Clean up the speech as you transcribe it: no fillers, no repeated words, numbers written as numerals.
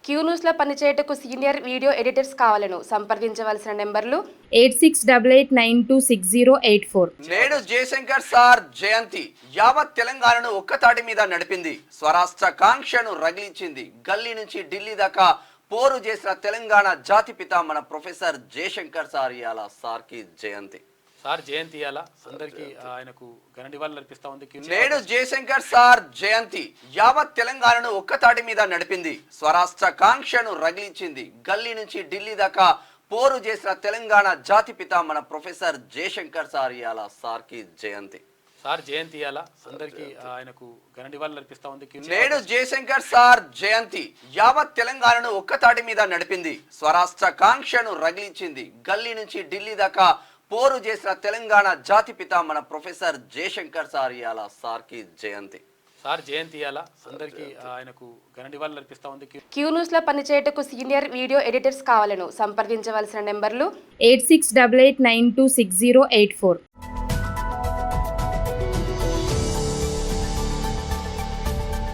Queue న్యూస్లో పనిచేయటకు senior video editors కావాలను సంప్రదించవలసిన నెంబర్లు 8688960884. నేడు జయశంకర్ సార్ జయంతి యావత్ తెలంగాణను ఒక్కతాటి మీద నడిపింది. స్వరాష్ట్ర కాంక్షను రగిలించింది. గల్లీ నుంచి ఢిల్లీ దాకా పోరు చేసిన తెలంగాణ జాతిపిత మన ప్రొఫెసర్ జయశంకర్ సార్ ఇయాల సార్కి జయంతి. సార్ జయంతి ఇయాల అందరికీ ఆయనకు ఘన నివాళులు అర్పిస్తా ఉంది. నేడు జయశంకర్ సార్ జయంతి యావత్ తెలంగాణను ఒక్కతాటి మీద నడిపింది. స్వరాష్ట్ర కాంక్షను రగిలించింది. గల్లీ నుంచి ఢిల్లీ దాకా పోరు చేసిన తెలంగాణ జాతిపిత మన ప్రొఫెసర్ జయశంకర్ సార్ ఇయాల సార్కి జయంతి. సార్ జయంతి ఇయాల అందరికీ ఆయనకు ఘన నివాళులు అర్పిస్తా ఉంది. నేడు జయశంకర్ సార్ జయంతి యావత్ తెలంగాణను ఒక్కతాటి మీద నడిపింది. స్వరాష్ట్ర కాంక్షను రగిలించింది. గల్లీ నుంచి ఢిల్లీ దాకా పోరు చేసిన తెలంగాణ జాతిపిత మన ప్రొఫెసర్ జయశంకర్ సార్ ఇయాల సార్కి జయంతి. సార్ జయంతి ఇయాల అందరికీ ఆయనకు ఘన నివాళులు అర్పిస్తా ఉంది. క్యూ న్యూస్లో పనిచేయటకు సీనియర్ వీడియో ఎడిటర్స్ కావాలను సంప్రదించవలసిన నెంబర్లు 8688960884.